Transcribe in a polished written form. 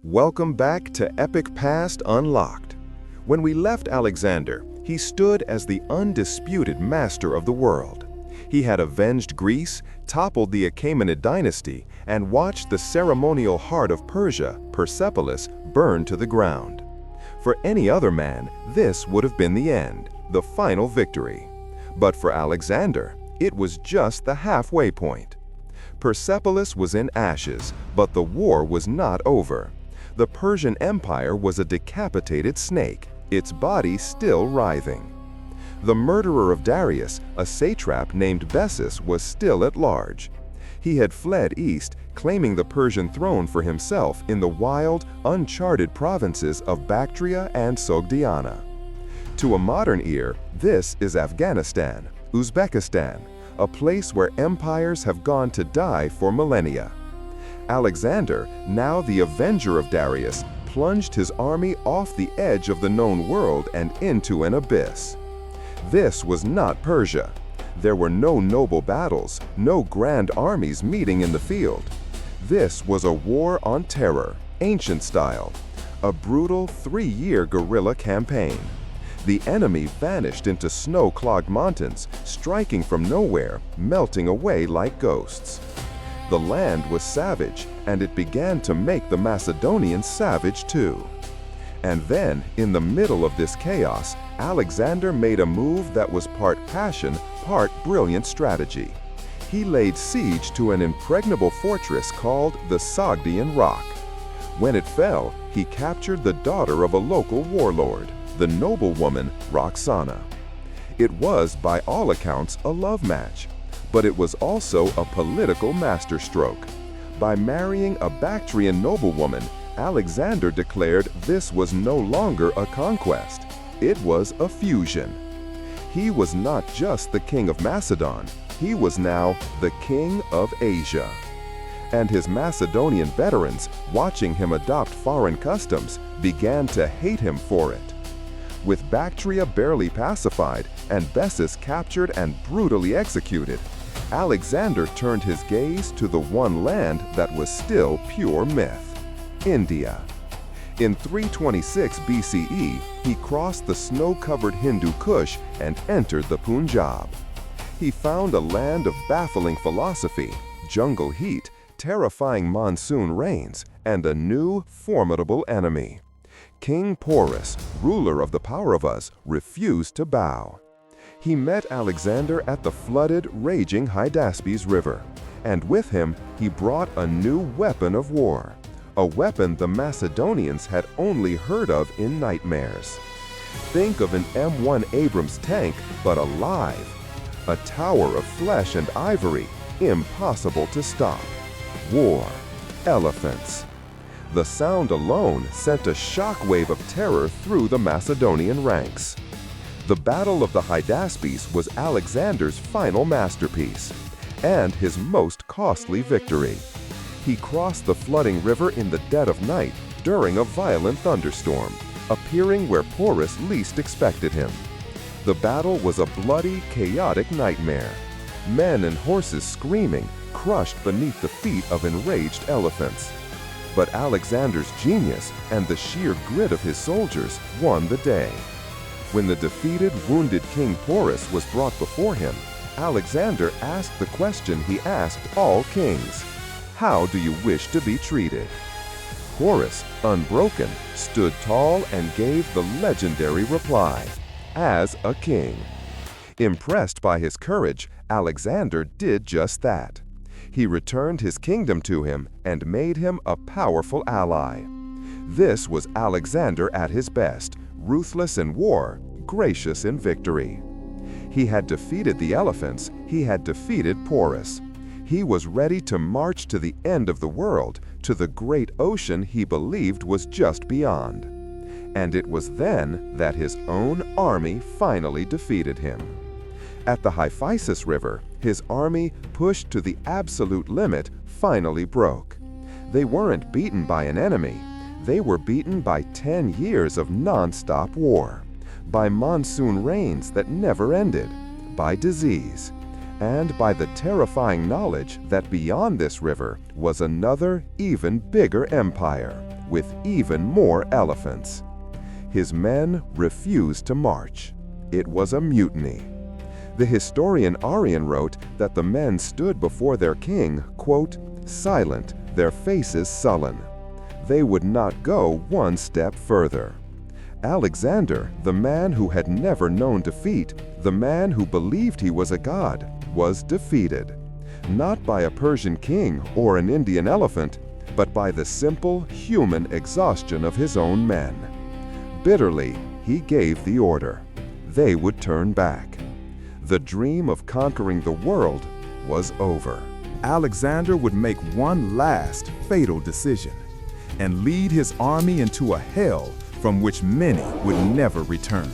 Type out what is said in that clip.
Welcome back to Epic Past Unlocked. When we left Alexander, he stood as the undisputed master of the world. He had avenged Greece, toppled the Achaemenid dynasty, and watched the ceremonial heart of Persia, Persepolis, burn to the ground. For any other man, this would have been the end, the final victory. But for Alexander, it was just the halfway point. Persepolis was in ashes, but the war was not over. The Persian Empire was a decapitated snake, its body still writhing. The murderer of Darius, a satrap named Bessus, was still at large. He had fled east, claiming the Persian throne for himself in the wild, uncharted provinces of Bactria and Sogdiana. To a modern ear, this is Afghanistan, Uzbekistan, a place where empires have gone to die for millennia. Alexander, now the avenger of Darius, plunged his army off the edge of the known world and into an abyss. This was not Persia. There were no noble battles, no grand armies meeting in the field. This was a war on terror, ancient style, a brutal 3-year guerrilla campaign. The enemy vanished into snow-clogged mountains, striking from nowhere, melting away like ghosts. The land was savage, and it began to make the Macedonians savage too. And then, in the middle of this chaos, Alexander made a move that was part passion, part brilliant strategy. He laid siege to an impregnable fortress called the Sogdian Rock. When it fell, he captured the daughter of a local warlord, the noblewoman Roxana. It was, by all accounts, a love match. But it was also a political masterstroke. By marrying a Bactrian noblewoman, Alexander declared this was no longer a conquest. It was a fusion. He was not just the king of Macedon, he was now the king of Asia. And his Macedonian veterans, watching him adopt foreign customs, began to hate him for it. With Bactria barely pacified and Bessus captured and brutally executed, Alexander turned his gaze to the one land that was still pure myth: India. In 326 BCE, he crossed the snow-covered Hindu Kush and entered the Punjab. He found a land of baffling philosophy, jungle heat, terrifying monsoon rains, and a new, formidable enemy. King Porus, ruler of the Pauravas, refused to bow. He met Alexander at the flooded, raging Hydaspes River, and with him he brought a new weapon of war, a weapon the Macedonians had only heard of in nightmares. Think of an M1 Abrams tank, but alive. A tower of flesh and ivory, impossible to stop. War. Elephants. The sound alone sent a shockwave of terror through the Macedonian ranks. The Battle of the Hydaspes was Alexander's final masterpiece, and his most costly victory. He crossed the flooding river in the dead of night during a violent thunderstorm, appearing where Porus least expected him. The battle was a bloody, chaotic nightmare. Men and horses screaming, crushed beneath the feet of enraged elephants. But Alexander's genius and the sheer grit of his soldiers won the day. When the defeated, wounded King Porus was brought before him, Alexander asked the question he asked all kings: how do you wish to be treated? Porus, unbroken, stood tall and gave the legendary reply: as a king. Impressed by his courage, Alexander did just that. He returned his kingdom to him and made him a powerful ally. This was Alexander at his best, ruthless in war, gracious in victory. He had defeated the elephants, he had defeated Porus. He was ready to march to the end of the world, to the great ocean he believed was just beyond. And it was then that his own army finally defeated him. At the Hyphasis River, his army, pushed to the absolute limit, finally broke. They weren't beaten by an enemy. They were beaten by 10 years of non-stop war, by monsoon rains that never ended, by disease, and by the terrifying knowledge that beyond this river was another, even bigger empire, with even more elephants. His men refused to march. It was a mutiny. The historian Arrian wrote that the men stood before their king, quote, silent, their faces sullen. They would not go one step further. Alexander, the man who had never known defeat, the man who believed he was a god, was defeated. Not by a Persian king or an Indian elephant, but by the simple human exhaustion of his own men. Bitterly, he gave the order. They would turn back. The dream of conquering the world was over. Alexander would make one last fatal decision and lead his army into a hell from which many would never return.